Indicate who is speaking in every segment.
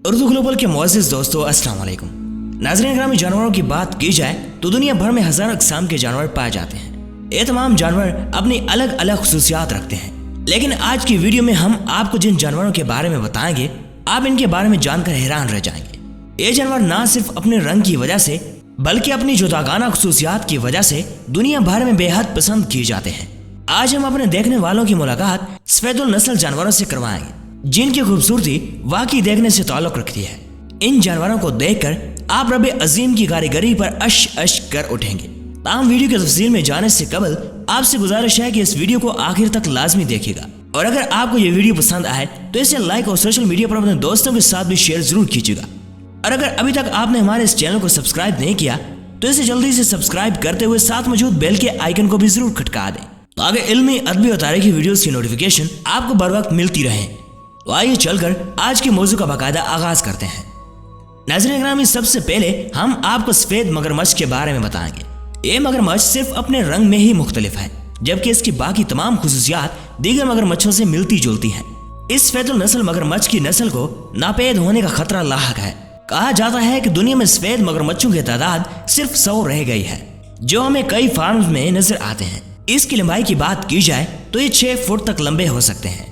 Speaker 1: Urdu global के मुअज़्ज़िज़ दोस्तों, अस्सलाम वालेकुम। नाज़रीन ग्रामी, जानवरों की बात की जाए तो दुनिया भर में हज़ारों अक़साम के जानवर पाए जाते हैं। ये तमाम जानवर अपनी अलग अलग खुसूसियात रखते हैं, लेकिन आज की वीडियो में हम आपको जिन जानवरों के बारे में बताएंगे, आप इनके बारे में जानकर हैरान रह जाएंगे। ये जानवर ना सिर्फ अपने रंग की वजह से बल्कि अपनी जुदागाना खुसूसियात की वजह से दुनिया भर में बेहद पसंद किए जाते हैं। आज हम अपने देखने वालों की मुलाकात सफेदुल नस्ल जानवरों से करवाएंगे, जिनकी खूबसूरती वाकई देखने से ताल्लुक रखती है। इन जानवरों को देखकर आप रब अजीम की कारीगरी पर अश कर उठेंगे। ताम वीडियो की तफसील में जाने से कबल आपसे गुजारिश है कि इस वीडियो को आखिर तक लाजमी देखिएगा, और अगर आपको ये वीडियो पसंद आए तो इसे लाइक और सोशल मीडिया पर अपने दोस्तों के साथ भी शेयर जरूर कीजिएगा। और अगर अभी तक आपने हमारे इस चैनल को सब्सक्राइब नहीं किया तो इसे जल्दी से सब्सक्राइब करते हुए साथ मौजूद बेल के आइकन को भी जरूर खटका दें, ताकि इल्मी, अदबी और तारीखी वीडियोस की नोटिफिकेशन आपको बर वक्त मिलती रहे। तो आइए चलकर आज के मौजू का बाकायदा आगाज करते हैं। नाज़रीन ग्रामी, सबसे पहले हम आपको सफेद मगरमच्छ के बारे में बताएंगे। ये मगरमच्छ सिर्फ अपने रंग में ही मुख्तलिफ है, जबकि इसकी बाकी तमाम खुसूसियात दीगर मगरमच्छों से मिलती जुलती हैं। इस सफेदुल नस्ल मगरमच्छ की नस्ल को नापैद होने का खतरा लाहक है। कहा जाता है कि दुनिया में सफेद मगरमच्छों की तादाद सिर्फ 100 रह गई है, जो हमें कई फार्म में नजर आते हैं। इसकी लंबाई की बात की जाए तो ये 6 फुट तक लंबे हो सकते हैं,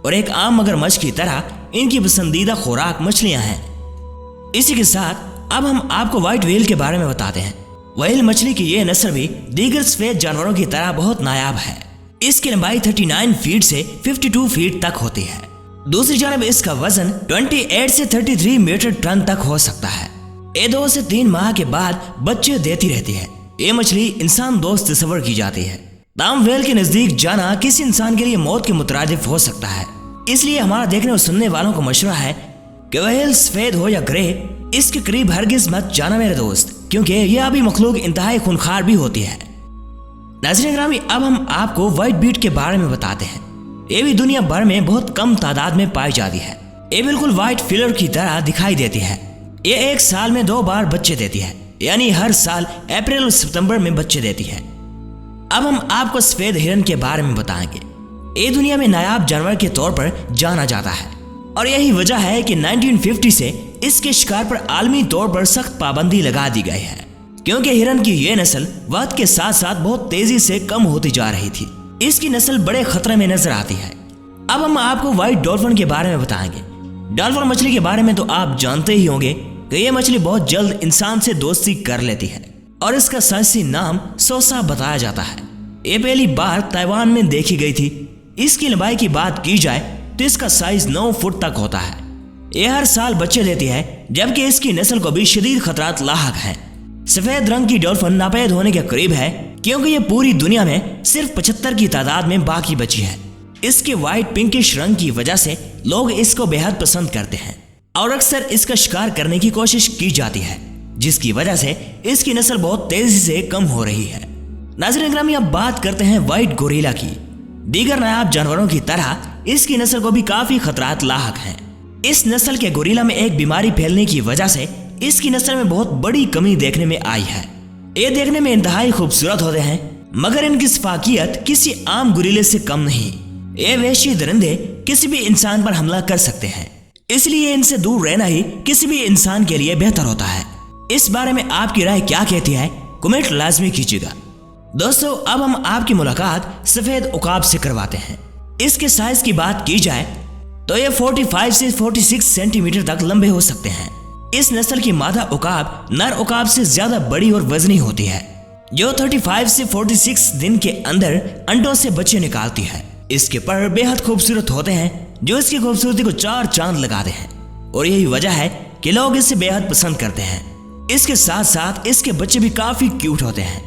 Speaker 1: और एक आम मगरमच्छ की तरह इनकी पसंदीदा खुराक मछलियां हैं। इसी के साथ अब हम आपको व्हाइट व्हेल के बारे में बताते हैं। व्हेल मछली की ये नस्ल भी दीगर सफेद जानवरों की तरह बहुत नायाब है। इसकी लंबाई 39 फीट से 52 फीट तक होती है। दूसरी जानब इसका वजन 28 से 33 मीट्रिक टन तक हो सकता है। ये 2 से 3 माह के बाद बच्चे देती रहती है। ये मछली इंसान दोस्त तस्वर की जाती है। ताम व्हेल के नजदीक जाना किसी इंसान के लिए मौत के मुतरादिफ हो सकता है, इसलिए हमारा देखने और सुनने वालों को मशवरा है कि व्हेल सफेद हो या ग्रे, इसके करीब हरगिज मत जाना मेरे दोस्त, क्योंकि यह अभी मखलूक इंतहाई खूनखार भी होती है। नाज़रीन ग्रामी, अब हम आपको व्हाइट बीट के बारे में बताते हैं। ये भी दुनिया भर में बहुत कम तादाद में पाई जाती है। ये बिल्कुल व्हाइट फिलर की तरह दिखाई देती है। ये एक साल में 2 बार बच्चे देती है, यानी हर साल अप्रैल और सितंबर में बच्चे देती है। अब हम आपको सफेद हिरन के बारे में बताएंगे। ये दुनिया में नायाब जानवर के तौर पर जाना जाता है, और यही वजह है कि 1950 से इसके शिकार पर आलमी तौर पर सख्त पाबंदी लगा दी गई है, क्योंकि हिरन की ये नस्ल वक्त के साथ साथ बहुत तेजी से कम होती जा रही थी। इसकी नस्ल बड़े खतरे में नजर आती है। अब हम आपको व्हाइट डॉल्फिन के बारे में बताएंगे। डॉल्फिन मछली के बारे में तो आप जानते ही होंगे कि यह मछली बहुत जल्द इंसान से दोस्ती कर लेती है, और इसका साइंसी नाम सोसा बताया जाता है। ये पहली बार ताइवान में देखी गई थी। इसकी लंबाई की बात की जाए तो इसका साइज 9 फुट तक होता है। ये हर साल बच्चे देती है, जबकि इसकी नस्ल को भी शदीद खतरात लाहक हैं। सफेद रंग की डॉल्फिन नापैद होने के करीब है, क्योंकि ये पूरी दुनिया में सिर्फ 75 की तादाद में बाकी बची है। इसके व्हाइट पिंकिश रंग की वजह से लोग इसको बेहद पसंद करते हैं, और अक्सर इसका शिकार करने की कोशिश की जाती है, जिसकी वजह से इसकी नस्ल बहुत तेजी से कम हो रही है। नाज़रीन ग्रामी, अब बात करते हैं व्हाइट गोरिल्ला की। दीगर नायाब जानवरों की तरह इसकी नस्ल को भी काफी खतरात लाहक हैं। इस नस्ल के गोरिल्ला में एक बीमारी फैलने की वजह से इसकी नस्ल में बहुत बड़ी कमी देखने में आई है। ये देखने में इंतहाई खूबसूरत होते हैं, मगर इनकी सफाकियत किसी आम गोरिल्ले से कम नहीं। ये वहशी दरिंदे किसी भी इंसान पर हमला कर सकते हैं, इसलिए इनसे दूर रहना ही किसी भी इंसान के लिए बेहतर होता है। इस बारे में आपकी राय क्या कहती है, कमेंट लाजमी कीजिएगा। दोस्तों, अब हम आपकी मुलाकात सफेद उकाब से करवाते हैं। इसके साइज की बात की जाए तो ये 45 से 46 सेंटीमीटर तक लंबे हो सकते हैं। इस नस्ल की मादा उकाब नर उकाब से ज्यादा बड़ी और वजनी होती है, जो 35 से 46 दिन के अंदर अंडों से बच्चे निकालती है। इसके पर बेहद खूबसूरत होते हैं, जो इसकी खूबसूरती को 4 चांद लगाते हैं, और यही वजह है कि लोग इसे बेहद पसंद करते हैं। इसके साथ साथ इसके बच्चे भी काफी क्यूट होते हैं।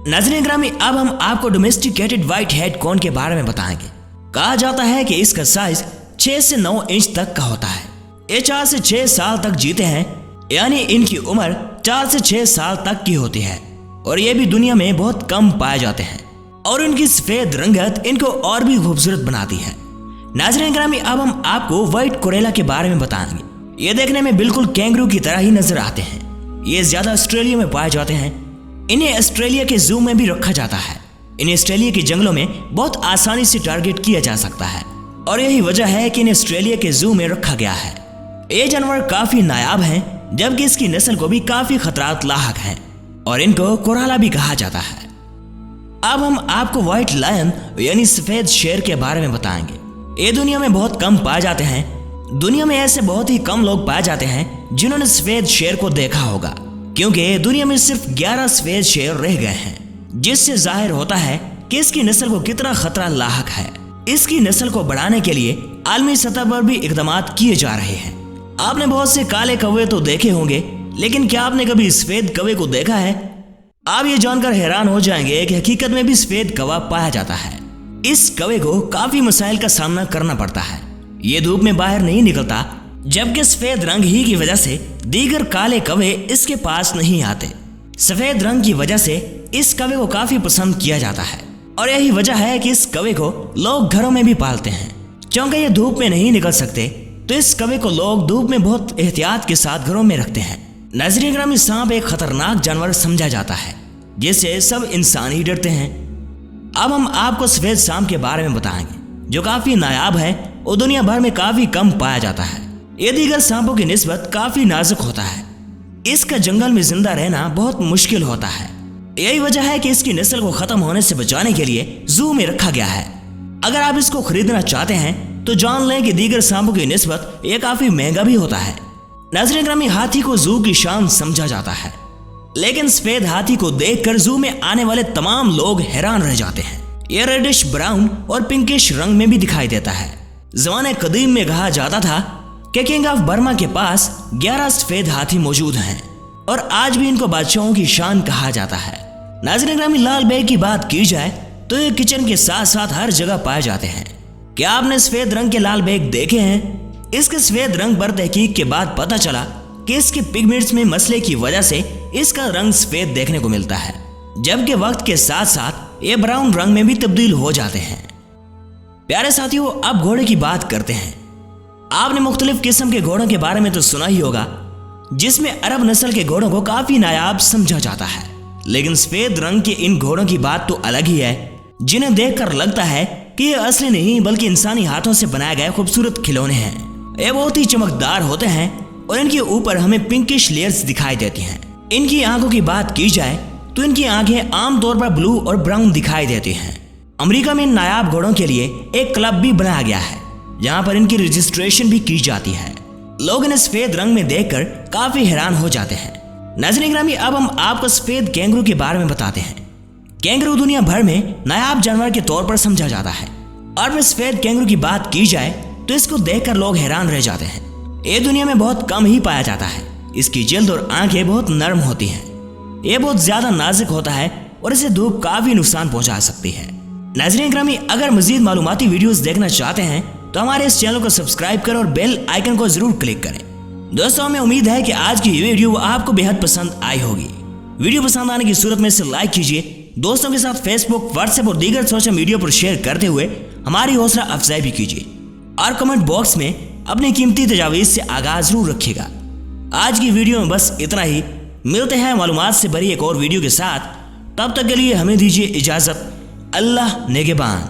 Speaker 1: नाज़रीन ग्रामी, अब हम आपको डोमेस्टिकेटेड व्हाइट हेड कॉर्न के बारे में बताएंगे। कहा जाता है कि इसका साइज 6 से 9 इंच तक का होता है। ये 4 से 6 साल तक जीते हैं, यानी इनकी उम्र 4 से 6 साल तक की होती है, और ये भी दुनिया में बहुत कम पाए जाते हैं, और इनकी सफेद रंगत इनको और भी खूबसूरत बनाती है। नाज़रीन ग्रामी, अब हम आपको व्हाइट कोरेला के बारे में बताएंगे। ये देखने में बिल्कुल कैंगरू की तरह ही नजर आते हैं। ये ज्यादा ऑस्ट्रेलिया में पाए जाते हैं। इन्हें ऑस्ट्रेलिया के जू में भी रखा जाता है। इन्हें ऑस्ट्रेलिया के जंगलों में बहुत आसानी से टारगेट किया जा सकता है, और यही वजह है कि इन्हें ऑस्ट्रेलिया के जू में रखा गया है। ये जानवर काफी नायाब हैं, जबकि इसकी नस्ल को भी काफी खतरात लाहक हैं और इनको कोराला भी कहा जाता है। अब हम आपको व्हाइट लायन यानी सफेद शेर के बारे में बताएंगे। ये दुनिया में बहुत कम पाए जाते हैं। दुनिया में ऐसे बहुत ही कम लोग पाए जाते हैं जिन्होंने सफेद शेर को देखा होगा, क्योंकि दुनिया में सिर्फ 11 सफेद शेर रह गए हैं, जिससे जाहिर होता है कि इसकी नस्ल को कितना खतरा लाहक है। इसकी नस्ल को बढ़ाने के लिए आलमी सतह पर भी इकदामात किए जा रहे हैं। आपने बहुत से काले कौवे तो देखे होंगे, लेकिन क्या आपने कभी सफेद कौवे को देखा है? आप ये जानकर हैरान हो जाएंगे कि हकीकत में भी सफेद कौवा पाया जाता है। इस कौवे को काफी मसाइल का सामना करना पड़ता है। ये धूप में बाहर नहीं निकलता, जबकि सफेद रंग ही की वजह से दीगर काले कौवे इसके पास नहीं आते। सफेद रंग की वजह से इस कौवे को काफी पसंद किया जाता है और यही वजह है कि इस कौवे को लोग घरों में भी पालते हैं। क्योंकि ये धूप में नहीं निकल सकते, तो इस कौवे को लोग धूप में बहुत एहतियात के साथ घरों में रखते हैं। नाज़रीन ग्रामी, सांप एक खतरनाक जानवर समझा जाता है, जिससे सब इंसान ही डरते हैं। अब हम आपको सफेद सांप के बारे में बताएंगे, जो काफी नायाब है और दुनिया भर में काफी कम पाया जाता है। ये दीगर सांपों की निस्बत काफी नाजुक होता है। इसका जंगल में जिंदा रहना बहुत मुश्किल होता है। यही वजह है कि इसकी नस्ल को खत्म होने से बचाने के लिए जू में रखा गया है। अगर आप इसको खरीदना चाहते हैं तो जान लें कि दीगर सांपों की निस्बत ये काफी महंगा भी होता है। नाज़रीन ग्रामी, हाथी को जू की शान समझा जाता है, लेकिन सफेद हाथी को देखकर जू में आने वाले तमाम लोग हैरान रह जाते हैं। यह रेडिश ब्राउन और पिंकिश रंग में भी दिखाई देता है। ज़माने कदीम में कहा जाता था कि किंग ऑफ बर्मा के पास 11 सफेद हाथी मौजूद हैं और आज भी इनको बादशाहों की शान कहा जाता है। नाज़रीन ग्रामी, लाल बैग की बात की जाए तो ये किचन के साथ साथ हर जगह पाए जाते हैं। क्या आपने सफेद रंग के लाल बैग देखे हैं? इसके सफेद रंग पर तहकीक के बाद पता चला कि इसके पिगमेंट्स में मसले की वजह से इसका रंग सफेद देखने को मिलता है, जबकि वक्त के साथ साथ ये ब्राउन रंग में भी तब्दील हो जाते हैं। प्यारे साथियों, अब घोड़े की बात करते हैं। आपने मुख्तलिफ किस्म के घोड़ों के बारे में तो सुना ही होगा, जिसमें अरब नस्ल के घोड़ों को काफी नायाब समझा जाता है, लेकिन सफेद रंग के इन घोड़ों की बात तो अलग ही है, जिन्हें देखकर लगता है कि ये असली नहीं बल्कि इंसानी हाथों से बनाए गए खूबसूरत खिलौने हैं। ये बहुत ही चमकदार होते हैं और इनके ऊपर हमें पिंकिश लेयर्स दिखाई देती हैं। इनकी आंखों की बात की जाए तो इनकी आंखें आमतौर पर ब्लू और ब्राउन दिखाई देती हैं। अमेरिका में नायाब घोड़ों के लिए एक क्लब भी बनाया गया है, जहां पर इनकी रजिस्ट्रेशन भी की जाती है। लोग इन्हें सफेद रंग में देखकर काफी हैरान हो जाते हैं। नाज़रीन ग्रामी, अब हम आपको सफेद कैंगरू के बारे में बताते हैं। कैंगरू दुनिया भर में नायाब जानवर के तौर पर समझा जाता है और फिर सफेद कैंगरू की बात की जाए तो इसको देखकर लोग हैरान रह जाते हैं। ये दुनिया में बहुत कम ही पाया जाता है। इसकी जल्द और आंखें बहुत नरम होती हैं। ये बहुत ज्यादा नाजुक होता है और इसे धूप काफी नुकसान पहुंचा सकती है। नाज़रीन ग्रामी, अगर मजीद मालूमाती वीडियोस देखना चाहते हैं तो हमारे इस चैनल को सब्सक्राइब करें और बेल आइकन को जरूर क्लिक करें। दोस्तों, हमें उम्मीद है कि आज की ये वीडियो आपको बेहद पसंद आई होगी। वीडियो पसंद आने की सूरत में इसे लाइक कीजिए, दोस्तों के साथ फेसबुक, व्हाट्सएप और दीगर सोशल मीडिया पर शेयर करते हुए हमारी हौसला अफजाई भी कीजिए और कमेंट बॉक्स में अपनी कीमती तजावीज़ से आगाज जरूर रखिएगा। आज की वीडियो में बस इतना ही। मिलते हैं मालूमात से भरी एक और वीडियो के साथ। तब तक के लिए हमें दीजिए इजाज़त। अल्लाह नेगेबान।